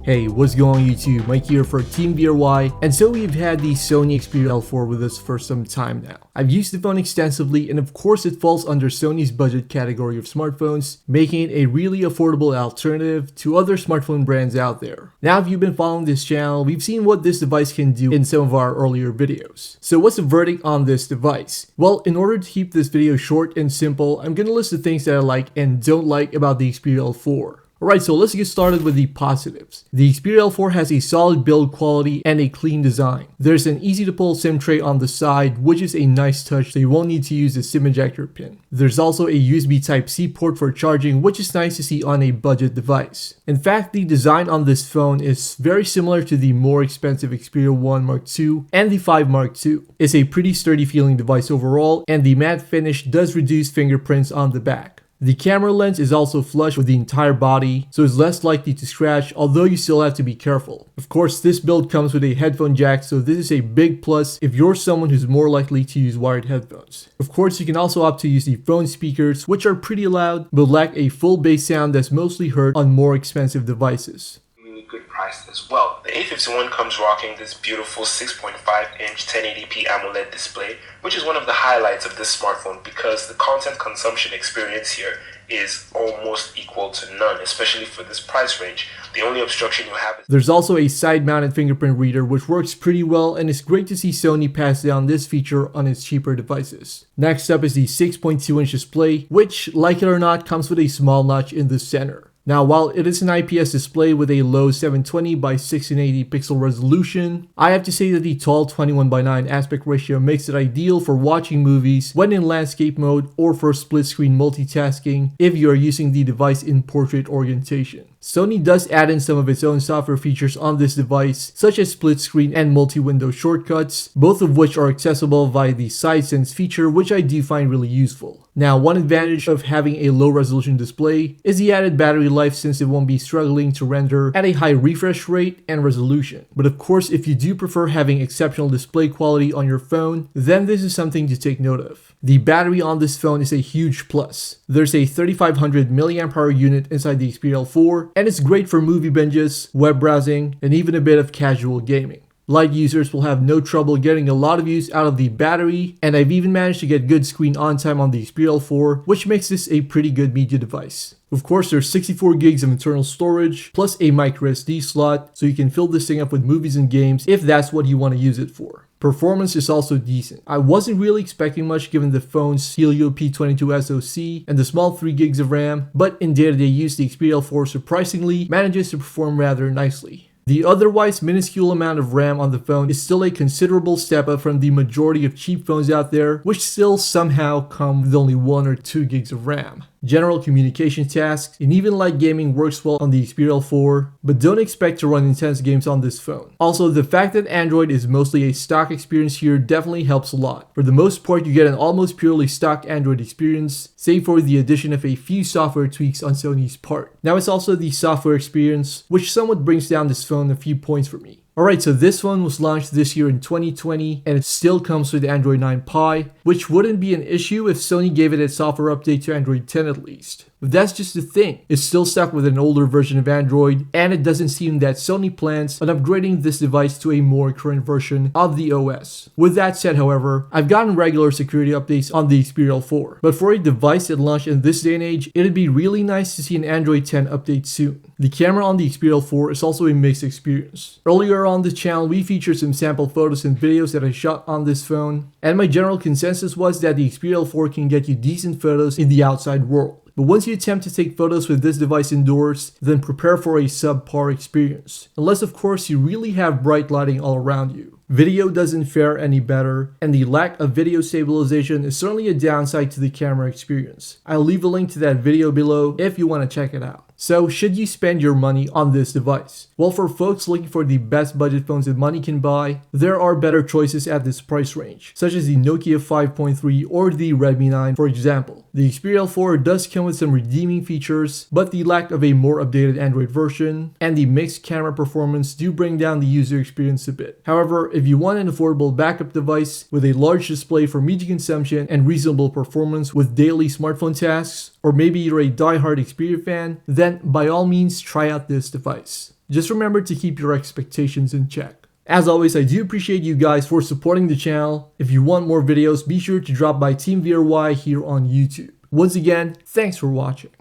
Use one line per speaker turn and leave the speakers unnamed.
Hey, what's going on YouTube? Mike here for Team VRY, and so we've had the Sony Xperia L4 with us for some time now. I've used the phone extensively, and of course it falls under Sony's budget category of smartphones, making it a really affordable alternative to other smartphone brands out there. Now, if you've been following this channel, we've seen what this device can do in some of our earlier videos. So what's the verdict on this device? Well, in order to keep this video short and simple, I'm gonna list the things that I like and don't like about the Xperia L4. Alright, so let's get started with the positives. The Xperia L4 has a solid build quality and a clean design. There's an easy to pull SIM tray on the side, which is a nice touch, so you won't need to use the SIM ejector pin. There's also a USB Type-C port for charging, which is nice to see on a budget device. In fact, the design on this phone is very similar to the more expensive Xperia 1 Mark II and the 5 Mark II. It's a pretty sturdy feeling device overall, and the matte finish does reduce fingerprints on the back. The camera lens is also flush with the entire body, so it's less likely to scratch, although you still have to be careful. Of course, this build comes with a headphone jack, so this is a big plus if you're someone who's more likely to use wired headphones. Of course, you can also opt to use the phone speakers, which are pretty loud, but lack a full bass sound that's mostly heard on more expensive devices.
Good price as well. The A51 comes rocking this beautiful 6.5-inch 1080p AMOLED display, which is one of the highlights of this smartphone because the content consumption experience here is almost equal to none, especially for this price range. The only obstruction you have is...
There's also a side-mounted fingerprint reader which works pretty well, and it's great to see Sony pass down this feature on its cheaper devices. Next up is the 6.2-inch display, which, like it or not, comes with a small notch in the center. Now, while it is an IPS display with a low 720 by 1680 pixel resolution, I have to say that the tall 21:9 aspect ratio makes it ideal for watching movies when in landscape mode or for split screen multitasking if you are using the device in portrait orientation. Sony does add in some of its own software features on this device, such as split screen and multi-window shortcuts, both of which are accessible via the SideSense feature, which I do find really useful. Now, one advantage of having a low resolution display is the added battery life, since it won't be struggling to render at a high refresh rate and resolution. But of course, if you do prefer having exceptional display quality on your phone, then this is something to take note of. The battery on this phone is a huge plus. There's a 3500 mAh unit inside the Xperia L4, and it's great for movie binges, web browsing, and even a bit of casual gaming. Light users will have no trouble getting a lot of use out of the battery, and I've even managed to get good screen on time on the Xperia L4, which makes this a pretty good media device. Of course, there's 64 gigs of internal storage, plus a microSD slot, so you can fill this thing up with movies and games if that's what you want to use it for. Performance is also decent. I wasn't really expecting much given the phone's Helio P22 SoC and the small 3 gigs of RAM, but in day-to-day use, the Xperia L4 surprisingly manages to perform rather nicely. The otherwise minuscule amount of RAM on the phone is still a considerable step up from the majority of cheap phones out there, which still somehow come with only 1 or 2 gigs of RAM. General communication tasks and even light gaming works well on the Xperia L4, but don't expect to run intense games on this phone. Also, the fact that Android is mostly a stock experience here definitely helps a lot. For the most part, you get an almost purely stock Android experience, save for the addition of a few software tweaks on Sony's part. Now, it's also the software experience, which somewhat brings down this phone a few points for me. Alright, so this one was launched this year in 2020, and it still comes with Android 9 Pie, which wouldn't be an issue if Sony gave it a software update to Android 10 at least. But that's just the thing, it's still stuck with an older version of Android, and it doesn't seem that Sony plans on upgrading this device to a more current version of the OS. With that said, however, I've gotten regular security updates on the Xperia L4, but for a device that launched in this day and age, it'd be really nice to see an Android 10 update soon. The camera on the Xperia L4 is also a mixed experience. Earlier on this channel, we featured some sample photos and videos that I shot on this phone, and my general consensus was that the Xperia L4 can get you decent photos in the outside world. But once you attempt to take photos with this device indoors, then prepare for a subpar experience. Unless of course you really have bright lighting all around you. Video doesn't fare any better, and the lack of video stabilization is certainly a downside to the camera experience. I'll leave a link to that video below if you want to check it out. So, should you spend your money on this device? Well, for folks looking for the best budget phones that money can buy, there are better choices at this price range, such as the Nokia 5.3 or the Redmi 9 for example. The Xperia L4 does come with some redeeming features, but the lack of a more updated Android version and the mixed camera performance do bring down the user experience a bit. However, if you want an affordable backup device with a large display for media consumption and reasonable performance with daily smartphone tasks, or maybe you're a diehard Xperia fan, then by all means try out this device. Just remember to keep your expectations in check. As always, I do appreciate you guys for supporting the channel. If you want more videos, be sure to drop by Team VRY here on YouTube. Once again, thanks for watching.